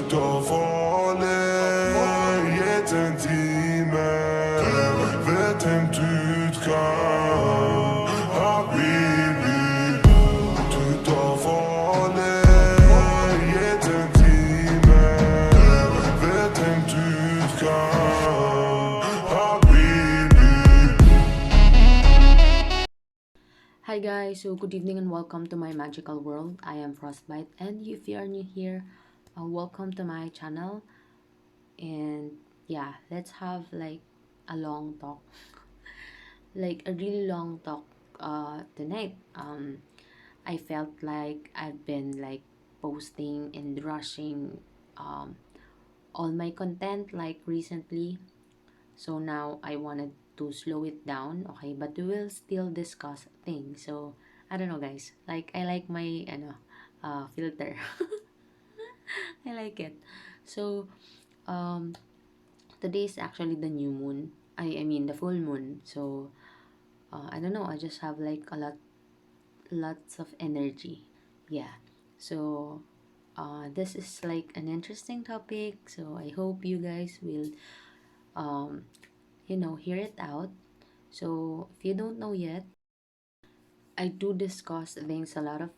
tar farlig, gitt en time. Vet en du kan habibi. Du tar farlig, gitt en time. Vet en du kan habibi. Hi guys, so good evening and welcome to my magical world. I am Frostbite, and if you are new here, welcome to my channel. And yeah, let's have like a long talk, like a really long talk tonight. I felt like I've been like posting and rushing um all my content like recently. So now I wanted to slow it down, okay? But we will still discuss things. So I don't know, guys. Like I like my filter. I like it. So um today is actually the new moon. I mean the full moon. So I don't know. I just have like lots of energy. Yeah. So this is like an interesting topic. So I hope you guys will um hear it out. So if you don't know yet, I do discuss a lot of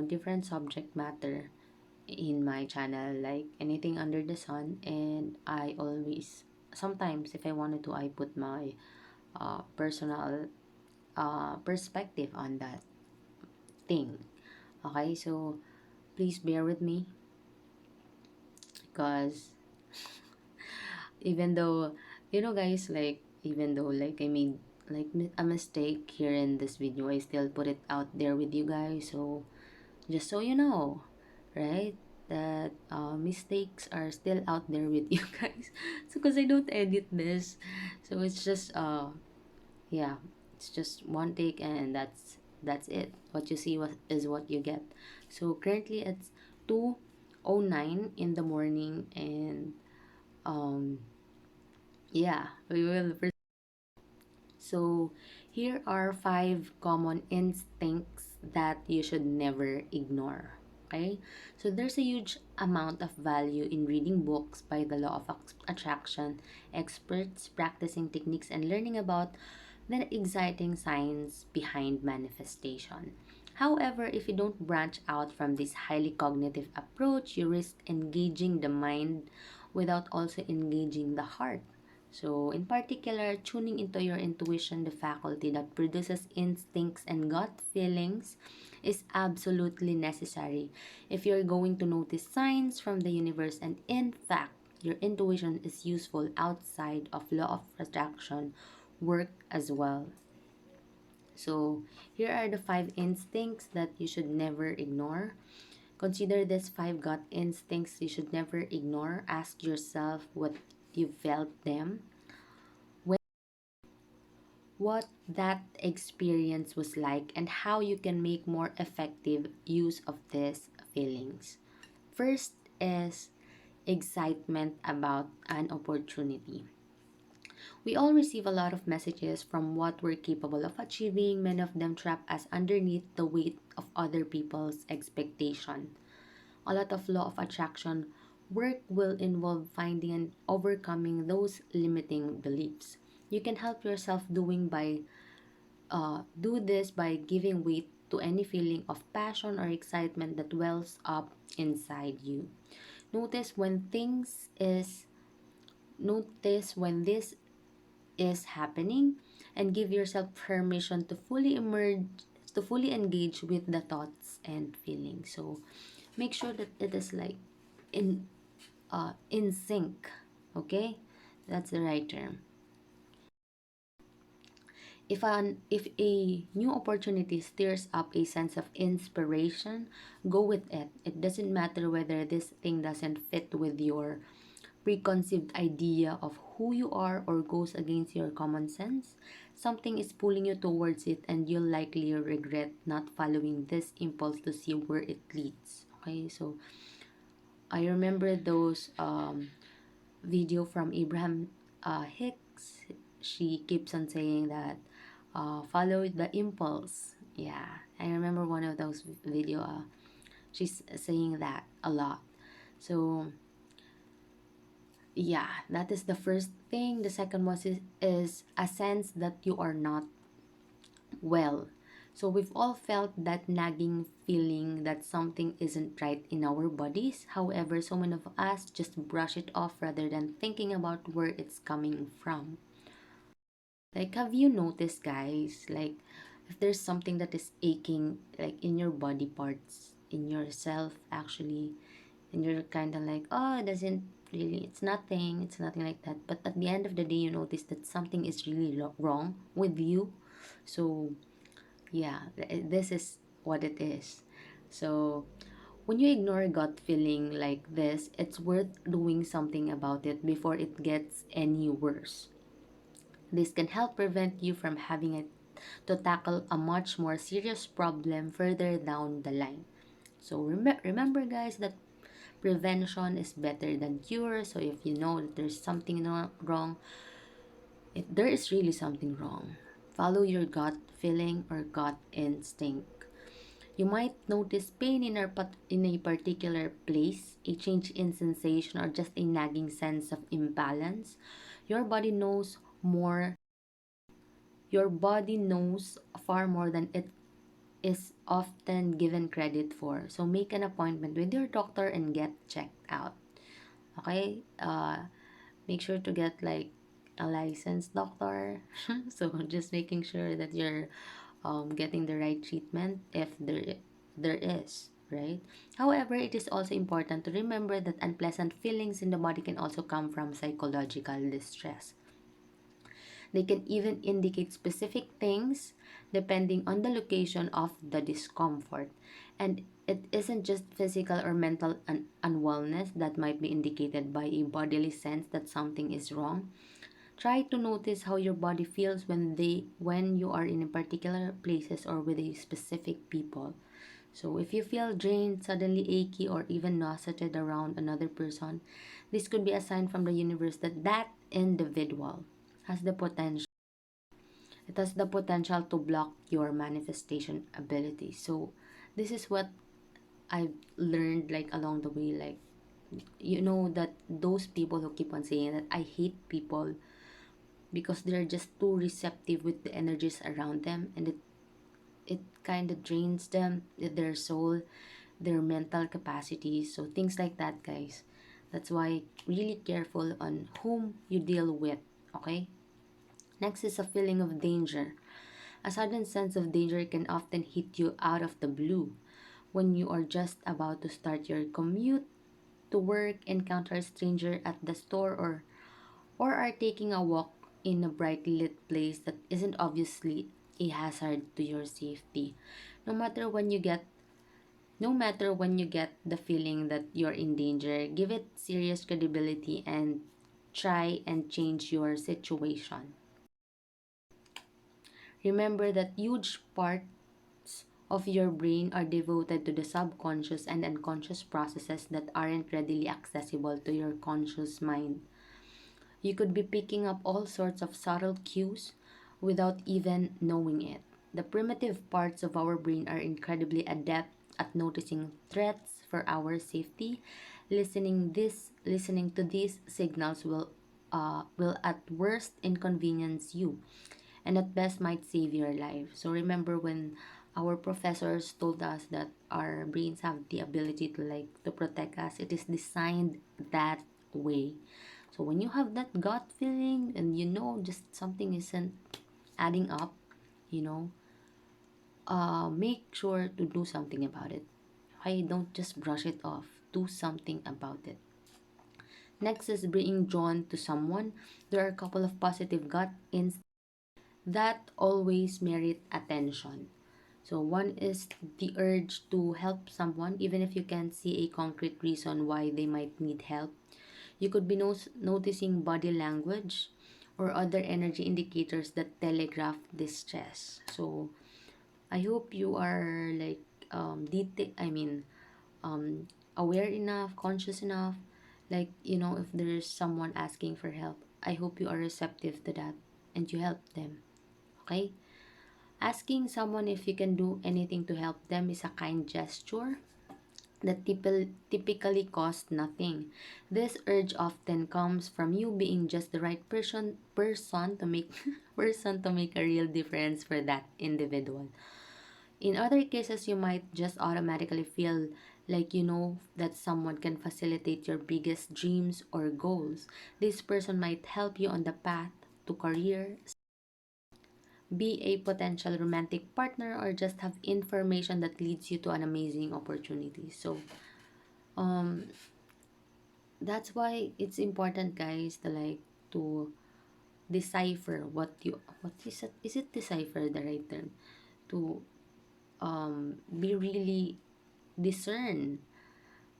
different subject matter in my channel, like anything under the sun. And I always, sometimes if I wanted to, I put my personal perspective on that thing. Okay, so please bear with me, because even though, guys, like even though like I made like a mistake here in this video, I still put it out there with you guys. So just so you know, right, that mistakes are still out there with you guys. So because I don't edit this, so it's just yeah, it's just one take, and that's it. What you see is what you get. So currently it's 2:09 in the morning, and um yeah, we will. So, here are 5 common instincts that you should never ignore. Okay? So, there's a huge amount of value in reading books by the law of attraction, experts practicing techniques, and learning about the exciting science behind manifestation. However, if you don't branch out from this highly cognitive approach, you risk engaging the mind without also engaging the heart. So, in particular, tuning into your intuition, the faculty that produces instincts and gut feelings, is absolutely necessary if you're going to notice signs from the universe. And in fact, your intuition is useful outside of law of attraction work as well. So, here are the 5 instincts that you should never ignore. Consider these 5 gut instincts you should never ignore. Ask yourself what you felt them, what that experience was like, and how you can make more effective use of these feelings. First is excitement about an opportunity. We all receive a lot of messages from what we're capable of achieving, many of them trap us underneath the weight of other people's expectation. A lot of law of attraction work will involve finding and overcoming those limiting beliefs. You can help yourself do this by giving weight to any feeling of passion or excitement that wells up inside you. Notice when things is Notice when this is happening, and give yourself permission to fully engage with the thoughts and feelings. So make sure that it is like in in sync. Okay, that's the right term. If a new opportunity stirs up a sense of inspiration, go with it. It doesn't matter whether this thing doesn't fit with your preconceived idea of who you are or goes against your common sense. Something is pulling you towards it, and you'll likely regret not following this impulse to see where it leads. Okay, so I remember those video from Abraham Hicks. She keeps on saying that follow the impulse. Yeah, I remember one of those video. She's saying that a lot. So yeah, that is the first thing. The second one is a sense that you are not well. So we've all felt that nagging feeling that something isn't right in our bodies. However, so many of us just brush it off rather than thinking about where it's coming from. Like, have you noticed, guys, like, if there's something that is aching, like, in your body parts, in yourself, actually, and you're kind of like, oh, it doesn't really, it's nothing like that. But at the end of the day, you notice that something is really wrong with you. So, yeah, this is what it is. So, when you ignore a gut feeling like this, it's worth doing something about it before it gets any worse. This can help prevent you from having it to tackle a much more serious problem further down the line. So remember guys that prevention is better than cure. So if you know that there's something wrong, if there is really something wrong, follow your gut feeling or gut instinct. You might notice pain in a particular place, a change in sensation, or just a nagging sense of imbalance. Your body knows more Your body knows far more than it is often given credit for. So make an appointment with your doctor and get checked out. Okay? Make sure to get like a licensed doctor. So just making sure that you're getting the right treatment if there is, right? However, it is also important to remember that unpleasant feelings in the body can also come from psychological distress. They can even indicate specific things depending on the location of the discomfort. And it isn't just physical or mental unwellness that might be indicated by a bodily sense that something is wrong. Try to notice how your body feels when you are in a particular places or with a specific people. So if you feel drained, suddenly achy, or even nauseated around another person, this could be a sign from the universe that that individual has the potential it has the potential to block your manifestation ability. So this is what I've learned like along the way. Like, you know, that those people who keep on saying that I hate people because they're just too receptive with the energies around them, and it kind of drains them, their soul, their mental capacity. So things like that, guys. That's why really careful on whom you deal with. Okay. Next is a feeling of danger. A sudden sense of danger can often hit you out of the blue when you are just about to start your commute to work, encounter a stranger at the store, or are taking a walk in a brightly lit place that isn't obviously a hazard to your safety. No matter when you get no matter when you get the feeling that you're in danger, give it serious credibility and try and change your situation. Remember that huge parts of your brain are devoted to the subconscious and unconscious processes that aren't readily accessible to your conscious mind. You could be picking up all sorts of subtle cues without even knowing it. The primitive parts of our brain are incredibly adept at noticing threats for our safety. Listening to these signals will at worst inconvenience you and at best might save your life. So remember when our professors told us that our brains have the ability to protect us, it is designed that way. So when you have that gut feeling and you know just something isn't adding up, you know, make sure to do something about it. Okay, don't just brush it off. Do something about it. Next is being drawn to someone. There are a couple of positive gut instincts that always merit attention. So one is the urge to help someone even if you can't see a concrete reason why they might need help. You could be noticing body language or other energy indicators that telegraph distress. So I hope you are like um aware enough, conscious enough, like if there's someone asking for help, I hope you are receptive to that and you help them. Okay? Asking someone if you can do anything to help them is a kind gesture. that typically cost nothing. This urge often comes from you being just the right person to make person to make a real difference for that individual. In other cases, you might just automatically feel like you know that someone can facilitate your biggest dreams or goals. This person might help you on the path to career, be a potential romantic partner, or just have information that leads you to an amazing opportunity. So, um, that's why it's important, guys, to to decipher what is it decipher the right term, to be really discern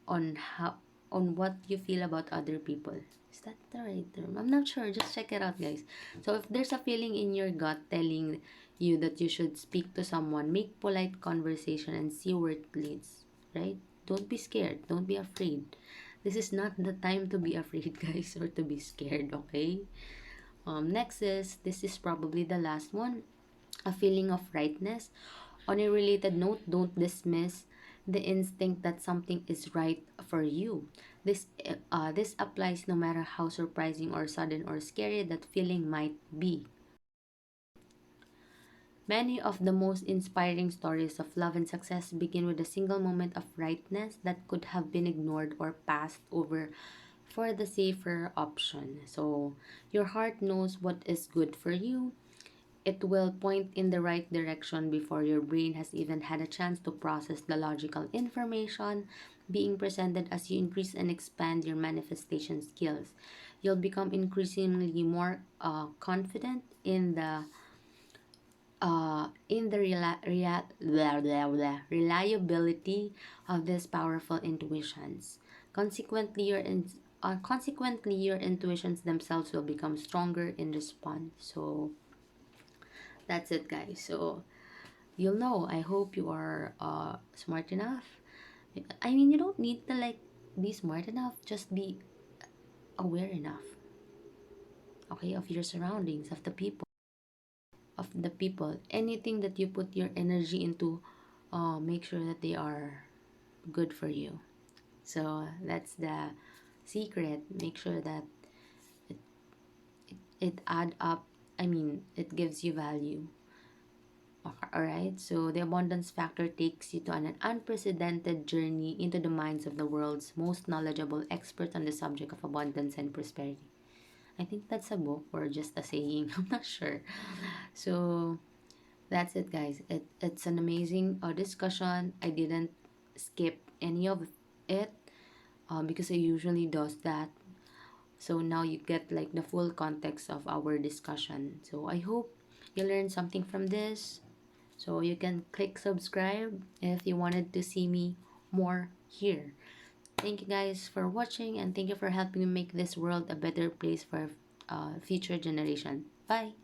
on how on what you feel about other people. Is that the right term? I'm not sure. Just check it out, guys. So if there's a feeling in your gut telling you that you should speak to someone, make polite conversation and see where it leads. Right? Don't be scared. Don't be afraid. This is not the time to be afraid, guys, or to be scared. Okay. Next is, this is probably the last one, a feeling of rightness. On a related note, don't dismiss the instinct that something is right for you. This applies no matter how surprising or sudden or scary that feeling might be. Many of the most inspiring stories of love and success begin with a single moment of rightness that could have been ignored or passed over for the safer option. So, your heart knows what is good for you. It will point in the right direction before your brain has even had a chance to process the logical information being presented. As you increase and expand your manifestation skills, you'll become increasingly more confident in the reliability of these powerful intuitions. Consequently, your intuitions themselves will become stronger in response. So that's it, guys. So you'll know. I hope you are smart enough. I mean, you don't need to be smart enough. Just be aware enough, okay, of your surroundings, of the people. Anything that you put your energy into, make sure that they are good for you. So that's the secret. Make sure that it add up. I mean, it gives you value. Alright, so the abundance factor takes you to an unprecedented journey into the minds of the world's most knowledgeable experts on the subject of abundance and prosperity. I think that's a book or just a saying, I'm not sure. So that's it, guys. It's an amazing discussion. I didn't skip any of it because I usually does that. So now you get like the full context of our discussion. So I hope you learned something from this. So you can click subscribe if you wanted to see me more here. Thank you guys for watching, and thank you for helping me make this world a better place for future generation. Bye.